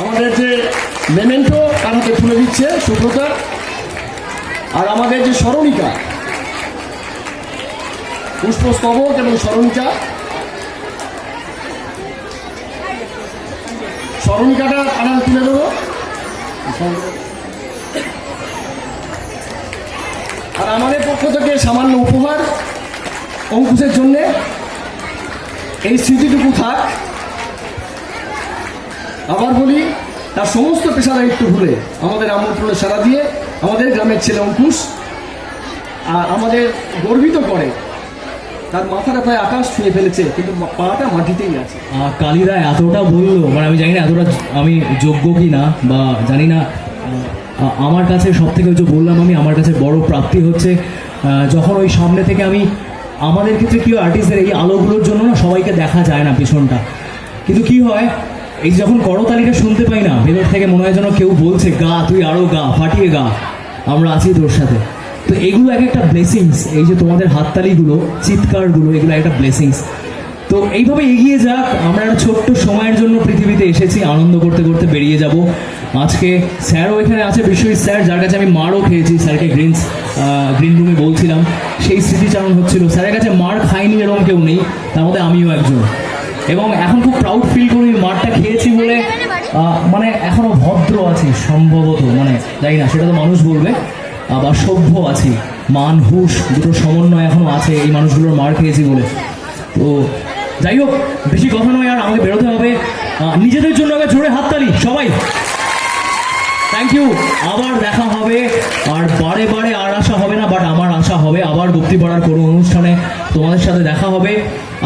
আমাদের যে মেমেন্টো তার হাতে তুলে দিচ্ছে সুব্রতা, আর আমাদের যে স্মরণিকা পুষ্পস্তবক এবং স্মরণিকাটা তারা তুলে দেবো। আর আমাদের পক্ষ থেকে সামান্য উপহার অঙ্কুশের জন্যে, এই স্মৃতিটুকু থাক। আবার বলি, তার সমস্ত পেশাদারিত্ব ভুলে আমাদের আমন্ত্রণে সাড়া দিয়ে আমাদের গ্রামের ছেলে অঙ্কুশ আমাদের গর্বিত করে। তার মাথাটা প্রায় আকাশ ছুঁয়ে ফেলেছে, কিন্তু পাটা মাটিতেই আছে। কালীরা এতটা বললো, মানে আমি জানি না এতটা আমি যোগ্য কি না, বা জানি না। আমার কাছে সব থেকে যে বললাম আমি, আমার কাছে বড় প্রাপ্তি হচ্ছে যখন ওই সামনে থেকে আমি, আমাদের ক্ষেত্রে কি আর্টিস্টদের এই আলোগুলোর জন্য না সবাইকে দেখা যায় না পেছনটা, কিন্তু কি হয় এই যখন করতালিটা শুনতে পাই না, ভেতর থেকে মনে হয় যেন কেউ বলছে গা, তুই আরো গা, ফাটিয়ে গা, আমরা আছি তোর সাথে। তো এগুলো এক একটা ব্লেসিংস, এই যে তোমাদের হাততালিগুলো, চিৎকারগুলো, এগুলো একটা ব্লেসিংস। তো এইভাবে এগিয়ে যাক। আমরা একটা ছোট্ট সময়ের জন্য পৃথিবীতে এসেছি, আনন্দ করতে করতে বেরিয়ে যাব। আজকে স্যারও এখানে আছে, বিশ্বজিৎ স্যার, যার কাছে আমি মারও খেয়েছি, স্যারকে গ্রিন রুমে বলছিলাম, সেই স্মৃতিচারণ হচ্ছিল। স্যারের কাছে মার খাইনি এরকম কেউ নেই, তার মধ্যে আমিও একজন। এবং এখন খুব প্রাউড ফিল করি মারটা খেয়েছি বলে, মানে এখনো ভদ্র আছি সম্ভবত, মানে জানি না, সেটা তো মানুষ বলবে। বা সভ্য আছি, মান হুশ দুটো সমন্বয় এখনো আছে এই মানুষগুলোর মার খেয়েছি বলে। তো যাই হোক, বেশি কথা নয়, আর আমাকে বেরোতে হবে। নিজেদের জন্য আগে জোরে হাততালি সবাই। থ্যাংক ইউ, আবার দেখা হবে। আর বারে বারে আর আশা হবে না, বাট আমার আশা হবে আবার গুপ্তিপাড়ার কোনো অনুষ্ঠানে তোমাদের সাথে দেখা হবে।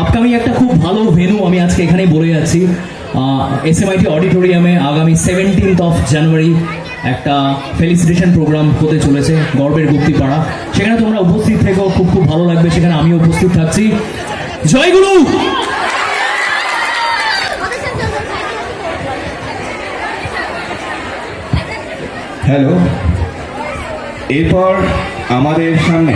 আপকামিং একটা খুব ভালো ভেন্যু আমি আজকে এখানেই বলে যাচ্ছি, SMIT অডিটোরিয়ামে আগামী 17th of January একটা ফেলিসিটেশন প্রোগ্রাম হতে চলেছে, গর্বের গুপ্তিপাড়া। সেখানে তোমরা উপস্থিত থেকো, খুব খুব ভালো লাগবে, সেখানে আমিও উপস্থিত থাকছি। জয় গুরু। হ্যালো, এরপর আমাদের সামনে